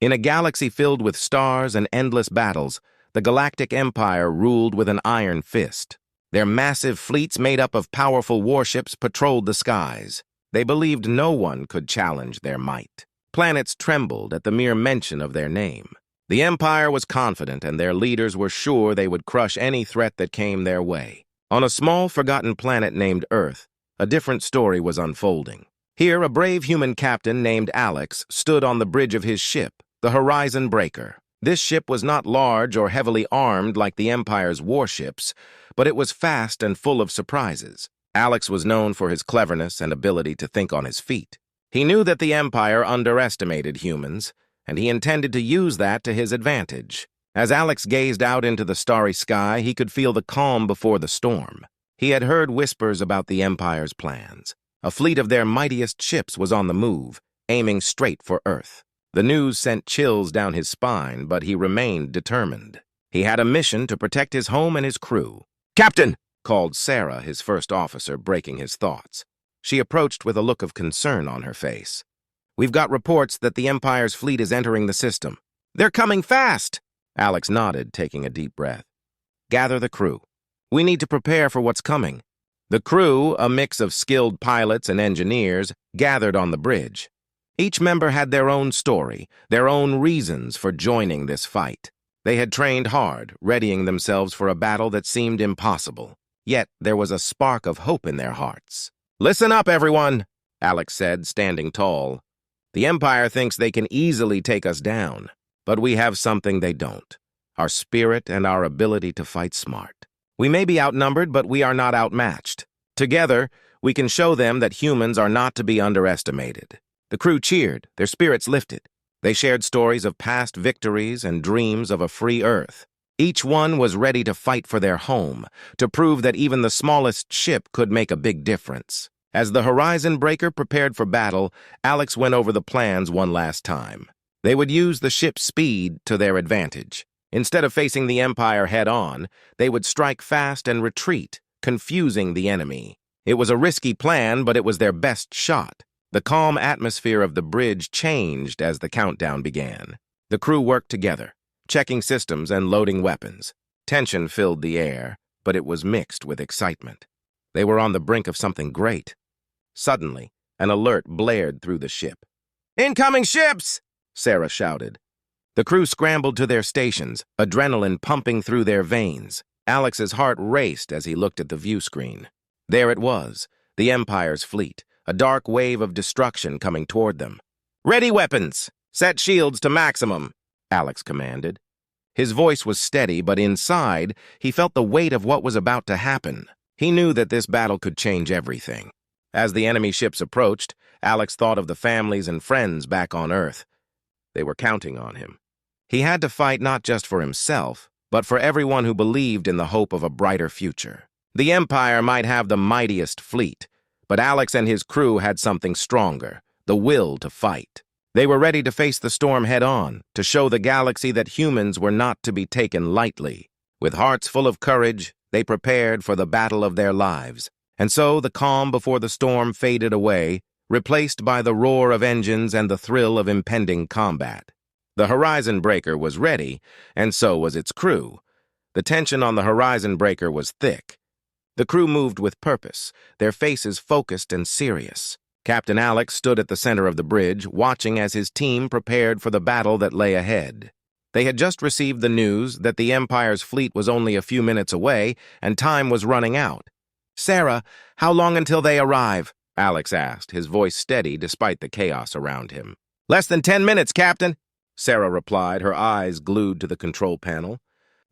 In a galaxy filled with stars and endless battles, the Galactic Empire ruled with an iron fist. Their massive fleets made up of powerful warships patrolled the skies. They believed no one could challenge their might. Planets trembled at the mere mention of their name. The Empire was confident, and their leaders were sure they would crush any threat that came their way. On a small, forgotten planet named Earth, a different story was unfolding. Here, a brave human captain named Alex stood on the bridge of his ship, the Horizon Breaker. This ship was not large or heavily armed like the Empire's warships, but it was fast and full of surprises. Alex was known for his cleverness and ability to think on his feet. He knew that the Empire underestimated humans, and he intended to use that to his advantage. As Alex gazed out into the starry sky, he could feel the calm before the storm. He had heard whispers about the Empire's plans. A fleet of their mightiest ships was on the move, aiming straight for Earth. The news sent chills down his spine, but he remained determined. He had a mission to protect his home and his crew. "Captain!" called Sarah, his first officer, breaking his thoughts. She approached with a look of concern on her face. "We've got reports that the Empire's fleet is entering the system." "They're coming fast!" Alex nodded, taking a deep breath. "Gather the crew. We need to prepare for what's coming." The crew, a mix of skilled pilots and engineers, gathered on the bridge. Each member had their own story, their own reasons for joining this fight. They had trained hard, readying themselves for a battle that seemed impossible. Yet there was a spark of hope in their hearts. "Listen up, everyone," Alex said, standing tall. "The Empire thinks they can easily take us down, but we have something they don't: our spirit and our ability to fight smart. We may be outnumbered, but we are not outmatched. Together, we can show them that humans are not to be underestimated." The crew cheered, their spirits lifted. They shared stories of past victories and dreams of a free Earth. Each one was ready to fight for their home, to prove that even the smallest ship could make a big difference. As the Horizon Breaker prepared for battle, Alex went over the plans one last time. They would use the ship's speed to their advantage. Instead of facing the Empire head-on, they would strike fast and retreat, confusing the enemy. It was a risky plan, but it was their best shot. The calm atmosphere of the bridge changed as the countdown began. The crew worked together, checking systems and loading weapons. Tension filled the air, but it was mixed with excitement. They were on the brink of something great. Suddenly, an alert blared through the ship. "Incoming ships!" Sarah shouted. The crew scrambled to their stations, adrenaline pumping through their veins. Alex's heart raced as he looked at the view screen. There it was, the Empire's fleet, a dark wave of destruction coming toward them. "Ready weapons! Set shields to maximum!" Alex commanded. His voice was steady, but inside, he felt the weight of what was about to happen. He knew that this battle could change everything. As the enemy ships approached, Alex thought of the families and friends back on Earth. They were counting on him. He had to fight not just for himself, but for everyone who believed in the hope of a brighter future. The Empire might have the mightiest fleet, but Alex and his crew had something stronger: the will to fight. They were ready to face the storm head-on, to show the galaxy that humans were not to be taken lightly. With hearts full of courage, they prepared for the battle of their lives. And so the calm before the storm faded away, replaced by the roar of engines and the thrill of impending combat. The Horizon Breaker was ready, and so was its crew. The tension on the Horizon Breaker was thick. The crew moved with purpose, their faces focused and serious. Captain Alex stood at the center of the bridge, watching as his team prepared for the battle that lay ahead. They had just received the news that the Empire's fleet was only a few minutes away, and time was running out. "Sarah, how long until they arrive?" Alex asked, his voice steady despite the chaos around him. "Less than 10 minutes, Captain," Sarah replied, her eyes glued to the control panel.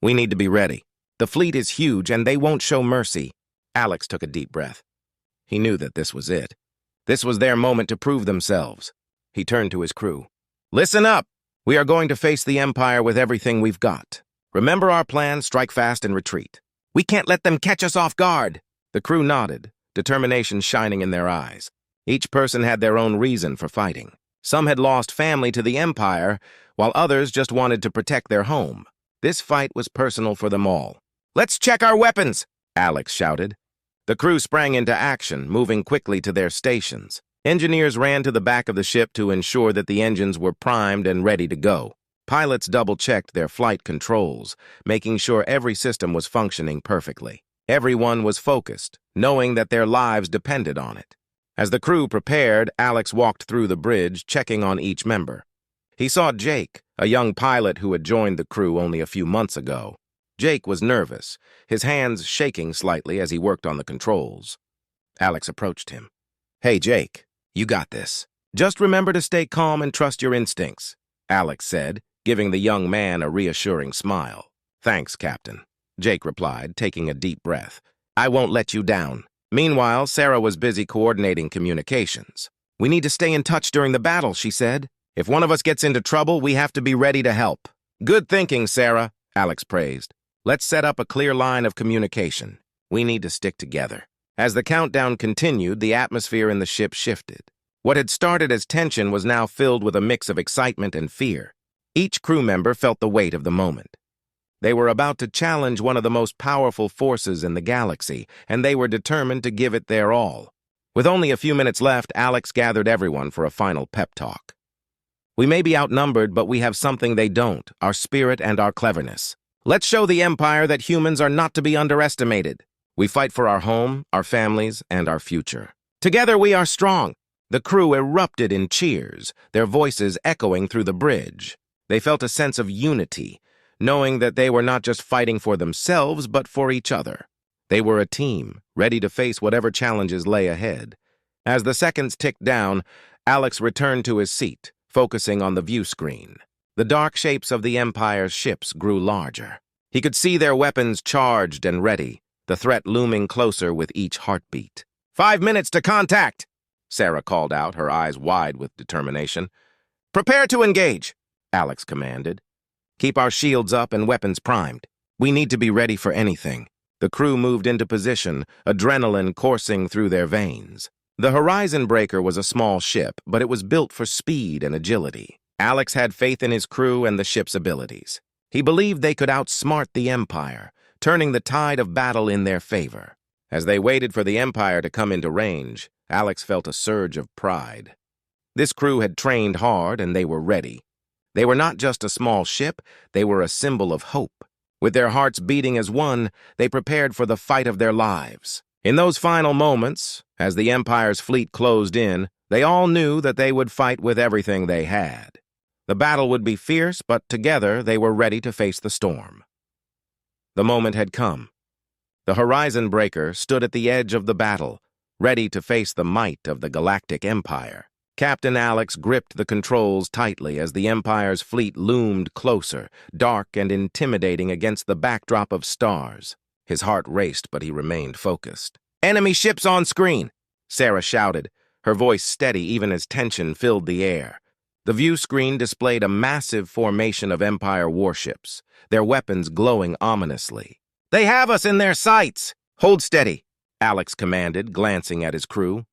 "We need to be ready. The fleet is huge, and they won't show mercy." Alex took a deep breath. He knew that this was it. This was their moment to prove themselves. He turned to his crew. "Listen up! We are going to face the Empire with everything we've got. Remember our plan: strike fast and retreat. We can't let them catch us off guard." The crew nodded, determination shining in their eyes. Each person had their own reason for fighting. Some had lost family to the Empire, while others just wanted to protect their home. This fight was personal for them all. "Let's check our weapons!" Alex shouted. The crew sprang into action, moving quickly to their stations. Engineers ran to the back of the ship to ensure that the engines were primed and ready to go. Pilots double-checked their flight controls, making sure every system was functioning perfectly. Everyone was focused, knowing that their lives depended on it. As the crew prepared, Alex walked through the bridge, checking on each member. He saw Jake, a young pilot who had joined the crew only a few months ago. Jake was nervous, his hands shaking slightly as he worked on the controls. Alex approached him. "Hey, Jake, you got this. Just remember to stay calm and trust your instincts," Alex said, giving the young man a reassuring smile. "Thanks, Captain," Jake replied, taking a deep breath. "I won't let you down." Meanwhile, Sarah was busy coordinating communications. "We need to stay in touch during the battle," she said. "If one of us gets into trouble, we have to be ready to help." "Good thinking, Sarah," Alex praised. "Let's set up a clear line of communication. We need to stick together." As the countdown continued, the atmosphere in the ship shifted. What had started as tension was now filled with a mix of excitement and fear. Each crew member felt the weight of the moment. They were about to challenge one of the most powerful forces in the galaxy, and they were determined to give it their all. With only a few minutes left, Alex gathered everyone for a final pep talk. "We may be outnumbered, but we have something they don't, our spirit and our cleverness. Let's show the Empire that humans are not to be underestimated. We fight for our home, our families, and our future. Together we are strong." The crew erupted in cheers, their voices echoing through the bridge. They felt a sense of unity, knowing that they were not just fighting for themselves, but for each other. They were a team, ready to face whatever challenges lay ahead. As the seconds ticked down, Alex returned to his seat, focusing on the view screen. The dark shapes of the Empire's ships grew larger. He could see their weapons charged and ready, the threat looming closer with each heartbeat. 5 minutes to contact," Sarah called out, her eyes wide with determination. "Prepare to engage," Alex commanded. "Keep our shields up and weapons primed. We need to be ready for anything." The crew moved into position, adrenaline coursing through their veins. The Horizon Breaker was a small ship, but it was built for speed and agility. Alex had faith in his crew and the ship's abilities. He believed they could outsmart the Empire, turning the tide of battle in their favor. As they waited for the Empire to come into range, Alex felt a surge of pride. This crew had trained hard, and they were ready. They were not just a small ship, they were a symbol of hope. With their hearts beating as one, they prepared for the fight of their lives. In those final moments, as the Empire's fleet closed in, they all knew that they would fight with everything they had. The battle would be fierce, but together they were ready to face the storm. The moment had come. The Horizon Breaker stood at the edge of the battle, ready to face the might of the Galactic Empire. Captain Alex gripped the controls tightly as the Empire's fleet loomed closer, dark and intimidating against the backdrop of stars. His heart raced, but he remained focused. "Enemy ships on screen," Sarah shouted, her voice steady even as tension filled the air. The view screen displayed a massive formation of Empire warships, their weapons glowing ominously. "They have us in their sights!" "Hold steady," Alex commanded, glancing at his crew.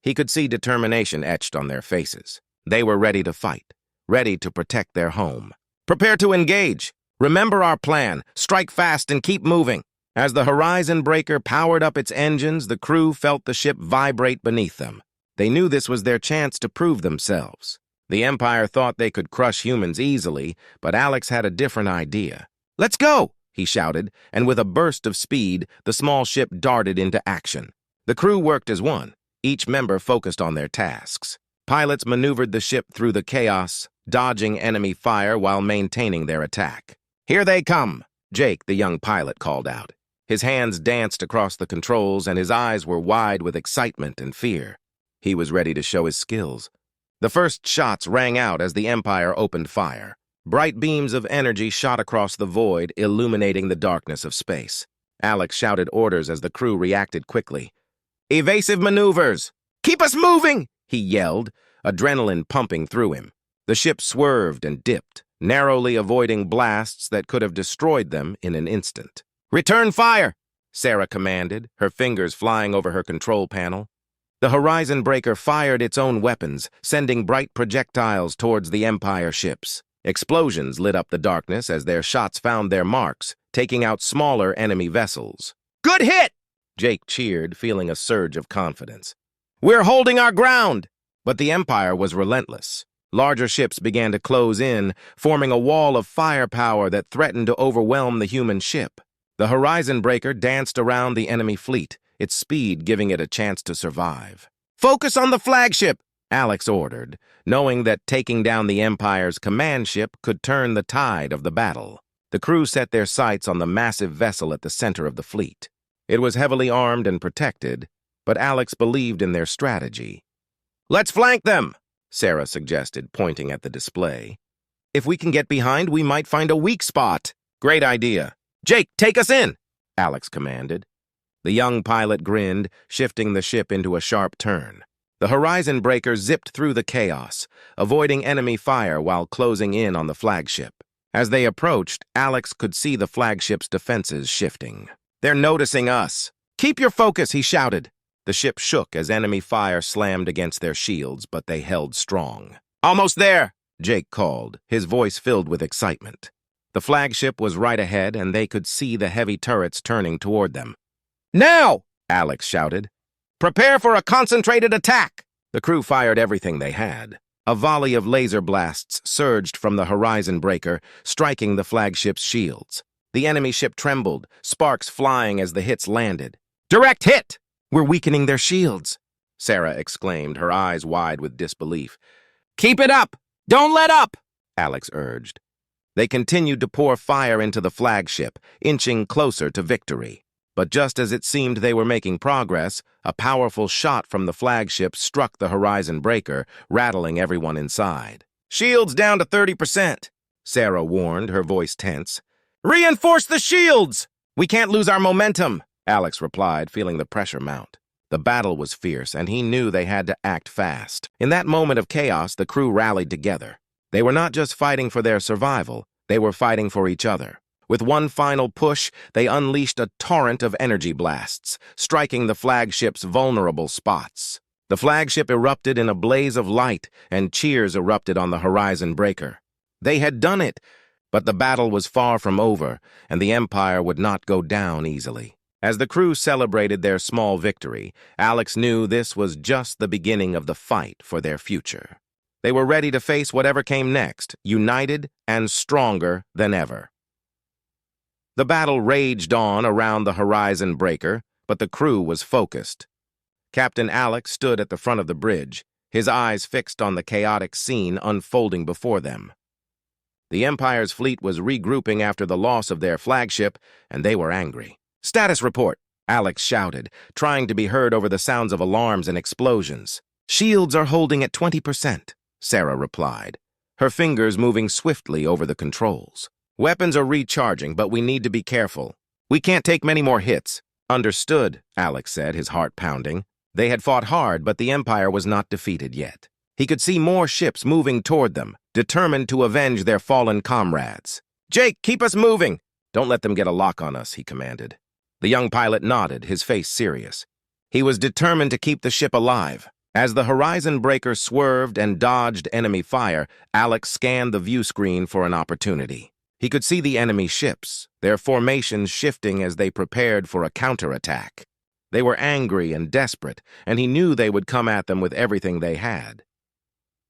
He could see determination etched on their faces. They were ready to fight, ready to protect their home. "Prepare to engage. Remember our plan. Strike fast and keep moving." As the Horizon Breaker powered up its engines, the crew felt the ship vibrate beneath them. They knew this was their chance to prove themselves. The Empire thought they could crush humans easily, but Alex had a different idea. "Let's go!" he shouted, and with a burst of speed, the small ship darted into action. The crew worked as one, each member focused on their tasks. Pilots maneuvered the ship through the chaos, dodging enemy fire while maintaining their attack. "Here they come," Jake, the young pilot, called out. His hands danced across the controls, and his eyes were wide with excitement and fear. He was ready to show his skills. The first shots rang out as the Empire opened fire. Bright beams of energy shot across the void, illuminating the darkness of space. Alex shouted orders as the crew reacted quickly. "Evasive maneuvers! Keep us moving!" he yelled, adrenaline pumping through him. The ship swerved and dipped, narrowly avoiding blasts that could have destroyed them in an instant. "Return fire!" Sarah commanded, her fingers flying over her control panel. The Horizon Breaker fired its own weapons, sending bright projectiles towards the Empire ships. Explosions lit up the darkness as their shots found their marks, taking out smaller enemy vessels. "Good hit!" Jake cheered, feeling a surge of confidence. "We're holding our ground!" But the Empire was relentless. Larger ships began to close in, forming a wall of firepower that threatened to overwhelm the human ship. The Horizon Breaker danced around the enemy fleet, its speed giving it a chance to survive. "Focus on the flagship," Alex ordered, knowing that taking down the Empire's command ship could turn the tide of the battle. The crew set their sights on the massive vessel at the center of the fleet. It was heavily armed and protected, but Alex believed in their strategy. "Let's flank them," Sarah suggested, pointing at the display. "If we can get behind, we might find a weak spot." "Great idea. Jake, take us in," Alex commanded. The young pilot grinned, shifting the ship into a sharp turn. The Horizon Breaker zipped through the chaos, avoiding enemy fire while closing in on the flagship. As they approached, Alex could see the flagship's defenses shifting. "They're noticing us." "Keep your focus," he shouted. The ship shook as enemy fire slammed against their shields, but they held strong. "Almost there," Jake called, his voice filled with excitement. The flagship was right ahead, and they could see the heavy turrets turning toward them. "Now!" Alex shouted. "Prepare for a concentrated attack!" The crew fired everything they had. A volley of laser blasts surged from the Horizon Breaker, striking the flagship's shields. The enemy ship trembled, sparks flying as the hits landed. "Direct hit! We're weakening their shields," Sarah exclaimed, her eyes wide with disbelief. "Keep it up! Don't let up!" Alex urged. They continued to pour fire into the flagship, inching closer to victory. But just as it seemed they were making progress, a powerful shot from the flagship struck the Horizon Breaker, rattling everyone inside. "Shields down to 30%, Sarah warned, her voice tense. "Reinforce the shields!" "We can't lose our momentum," Alex replied, feeling the pressure mount. The battle was fierce, and he knew they had to act fast. In that moment of chaos, the crew rallied together. They were not just fighting for their survival, they were fighting for each other. With one final push, they unleashed a torrent of energy blasts, striking the flagship's vulnerable spots. The flagship erupted in a blaze of light, and cheers erupted on the Horizon Breaker. They had done it, but the battle was far from over, and the Empire would not go down easily. As the crew celebrated their small victory, Alex knew this was just the beginning of the fight for their future. They were ready to face whatever came next, united and stronger than ever. The battle raged on around the Horizon Breaker, but the crew was focused. Captain Alex stood at the front of the bridge, his eyes fixed on the chaotic scene unfolding before them. The Empire's fleet was regrouping after the loss of their flagship, and they were angry. "Status report," Alex shouted, trying to be heard over the sounds of alarms and explosions. "Shields are holding at 20%, Sarah replied, her fingers moving swiftly over the controls. "Weapons are recharging, but we need to be careful. We can't take many more hits." "Understood," Alex said, his heart pounding. They had fought hard, but the Empire was not defeated yet. He could see more ships moving toward them, determined to avenge their fallen comrades. "Jake, keep us moving!" "Don't let them get a lock on us," he commanded. The young pilot nodded, his face serious. He was determined to keep the ship alive. As the Horizon Breaker swerved and dodged enemy fire, Alex scanned the view screen for an opportunity. He could see the enemy ships, their formations shifting as they prepared for a counterattack. They were angry and desperate, and he knew they would come at them with everything they had.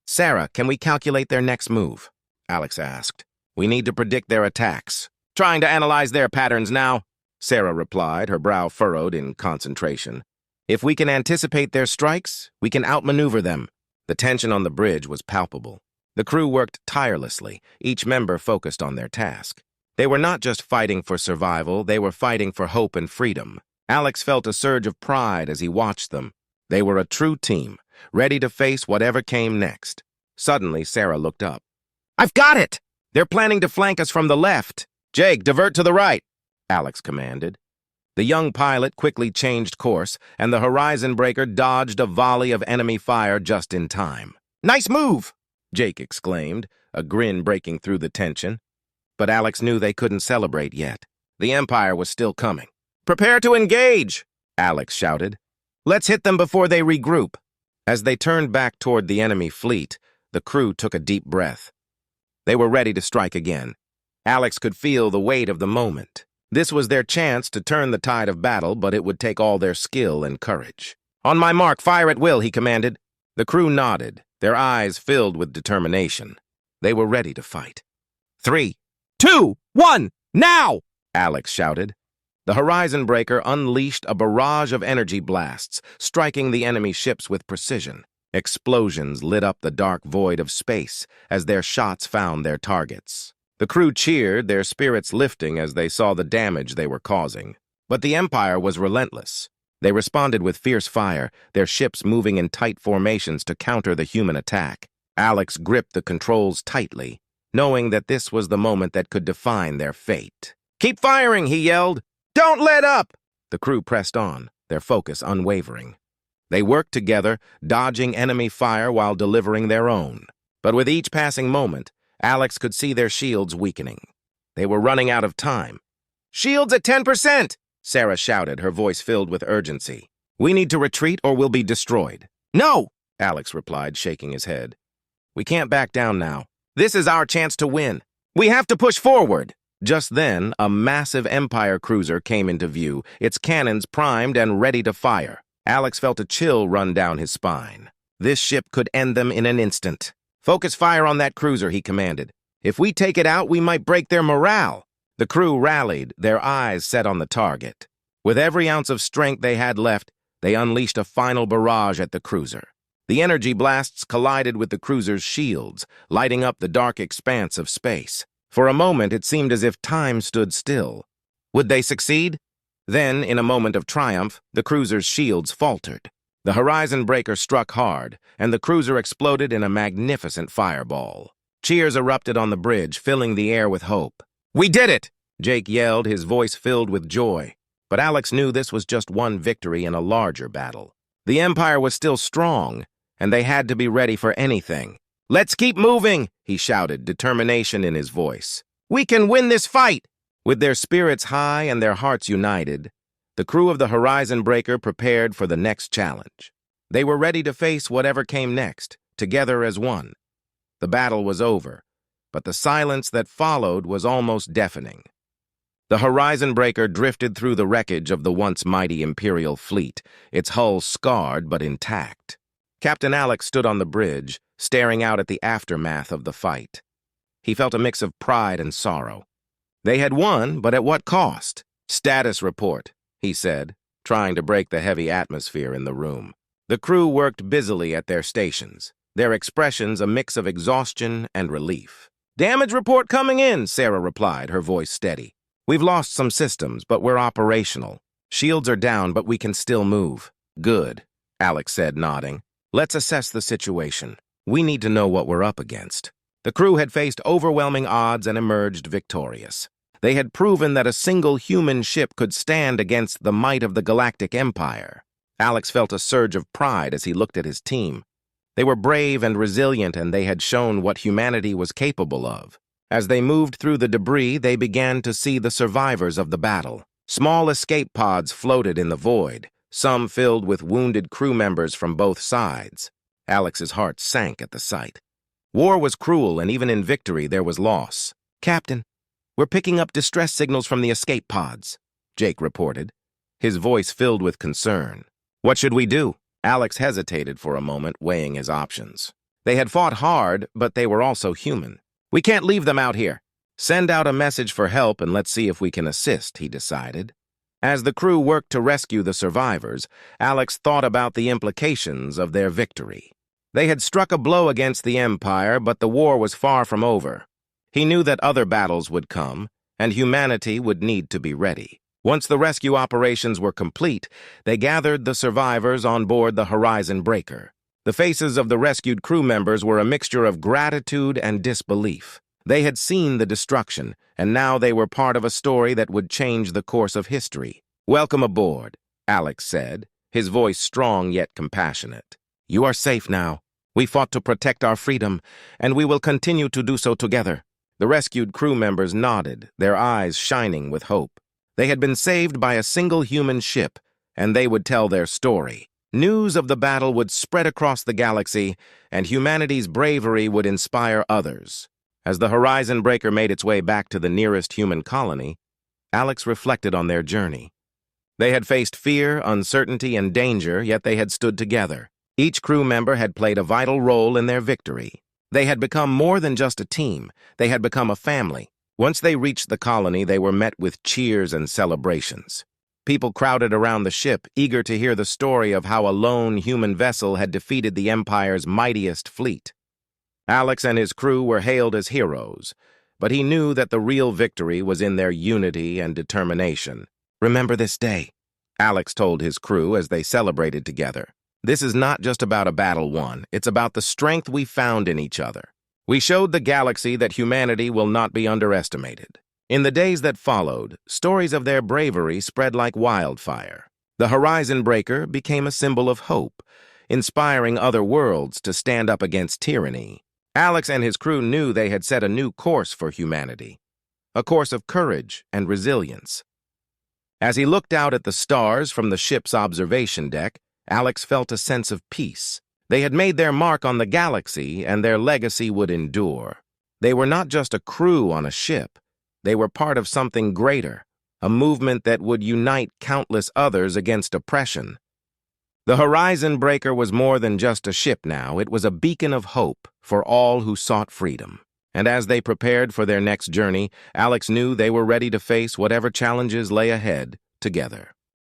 "Sarah, can we calculate their next move?" Alex asked. "We need to predict their attacks." "Trying to analyze their patterns now," Sarah replied, her brow furrowed in concentration. "If we can anticipate their strikes, we can outmaneuver them." The tension on the bridge was palpable. The crew worked tirelessly, each member focused on their task. They were not just fighting for survival, they were fighting for hope and freedom. Alex felt a surge of pride as he watched them. They were a true team, ready to face whatever came next. Suddenly, Sarah looked up. "I've got it! They're planning to flank us from the left. Jake, divert to the right," Alex commanded. The young pilot quickly changed course, and the Horizon Breaker dodged a volley of enemy fire just in time. "Nice move!" Jake exclaimed, a grin breaking through the tension. But Alex knew they couldn't celebrate yet. The Empire was still coming. "Prepare to engage!" Alex shouted. "Let's hit them before they regroup." As they turned back toward the enemy fleet, the crew took a deep breath. They were ready to strike again. Alex could feel the weight of the moment. This was their chance to turn the tide of battle, but it would take all their skill and courage. "On my mark, fire at will," he commanded. The crew nodded, their eyes filled with determination. They were ready to fight. 3, 2, 1, now! Alex shouted. The Horizon Breaker unleashed a barrage of energy blasts, striking the enemy ships with precision. Explosions lit up the dark void of space as their shots found their targets. The crew cheered, their spirits lifting as they saw the damage they were causing. But the Empire was relentless. They responded with fierce fire, their ships moving in tight formations to counter the human attack. Alex gripped the controls tightly, knowing that this was the moment that could define their fate. "Keep firing," he yelled. "Don't let up!" The crew pressed on, their focus unwavering. They worked together, dodging enemy fire while delivering their own. But with each passing moment, Alex could see their shields weakening. They were running out of time. "Shields at 10%! Sarah shouted, her voice filled with urgency. "We need to retreat or we'll be destroyed." "No!" Alex replied, shaking his head. "We can't back down now. This is our chance to win. We have to push forward." Just then, a massive Empire cruiser came into view, its cannons primed and ready to fire. Alex felt a chill run down his spine. This ship could end them in an instant. "Focus fire on that cruiser," he commanded. "If we take it out, we might break their morale." The crew rallied, their eyes set on the target. With every ounce of strength they had left, they unleashed a final barrage at the cruiser. The energy blasts collided with the cruiser's shields, lighting up the dark expanse of space. For a moment, it seemed as if time stood still. Would they succeed? Then, in a moment of triumph, the cruiser's shields faltered. The Horizon Breaker struck hard, and the cruiser exploded in a magnificent fireball. Cheers erupted on the bridge, filling the air with hope. "We did it!" Jake yelled, his voice filled with joy. But Alex knew this was just one victory in a larger battle. The Empire was still strong, and they had to be ready for anything. "Let's keep moving," he shouted, determination in his voice. "We can win this fight!" With their spirits high and their hearts united, the crew of the Horizon Breaker prepared for the next challenge. They were ready to face whatever came next, together as one. The battle was over, but the silence that followed was almost deafening. The Horizon Breaker drifted through the wreckage of the once mighty Imperial fleet, its hull scarred but intact. Captain Alex stood on the bridge, staring out at the aftermath of the fight. He felt a mix of pride and sorrow. They had won, but at what cost? "Status report," he said, trying to break the heavy atmosphere in the room. The crew worked busily at their stations, their expressions a mix of exhaustion and relief. "Damage report coming in," Sarah replied, her voice steady. "We've lost some systems, but we're operational. Shields are down, but we can still move." "Good," Alex said, nodding. "Let's assess the situation. We need to know what we're up against." The crew had faced overwhelming odds and emerged victorious. They had proven that a single human ship could stand against the might of the Galactic Empire. Alex felt a surge of pride as he looked at his team. They were brave and resilient, and they had shown what humanity was capable of. As they moved through the debris, they began to see the survivors of the battle. Small escape pods floated in the void, some filled with wounded crew members from both sides. Alex's heart sank at the sight. War was cruel, and even in victory there was loss. "Captain, we're picking up distress signals from the escape pods," Jake reported, his voice filled with concern. "What should we do?" Alex hesitated for a moment, weighing his options. They had fought hard, but they were also human. "We can't leave them out here. Send out a message for help and let's see if we can assist," he decided. As the crew worked to rescue the survivors, Alex thought about the implications of their victory. They had struck a blow against the Empire, but the war was far from over. He knew that other battles would come, and humanity would need to be ready. Once the rescue operations were complete, they gathered the survivors on board the Horizon Breaker. The faces of the rescued crew members were a mixture of gratitude and disbelief. They had seen the destruction, and now they were part of a story that would change the course of history. "Welcome aboard," Alex said, his voice strong yet compassionate. "You are safe now. We fought to protect our freedom, and we will continue to do so together." The rescued crew members nodded, their eyes shining with hope. They had been saved by a single human ship, and they would tell their story. News of the battle would spread across the galaxy, and humanity's bravery would inspire others. As the Horizon Breaker made its way back to the nearest human colony, Alex reflected on their journey. They had faced fear, uncertainty, and danger, yet they had stood together. Each crew member had played a vital role in their victory. They had become more than just a team. They had become a family. Once they reached the colony, they were met with cheers and celebrations. People crowded around the ship, eager to hear the story of how a lone human vessel had defeated the Empire's mightiest fleet. Alex and his crew were hailed as heroes, but he knew that the real victory was in their unity and determination. "Remember this day," Alex told his crew as they celebrated together. "This is not just about a battle won. It's about the strength we found in each other. We showed the galaxy that humanity will not be underestimated." In the days that followed, stories of their bravery spread like wildfire. The Horizon Breaker became a symbol of hope, inspiring other worlds to stand up against tyranny. Alex and his crew knew they had set a new course for humanity, a course of courage and resilience. As he looked out at the stars from the ship's observation deck, Alex felt a sense of peace. They had made their mark on the galaxy, and their legacy would endure. They were not just a crew on a ship. They were part of something greater, a movement that would unite countless others against oppression. The Horizon Breaker was more than just a ship now. It was a beacon of hope for all who sought freedom. And as they prepared for their next journey, Alex knew they were ready to face whatever challenges lay ahead together.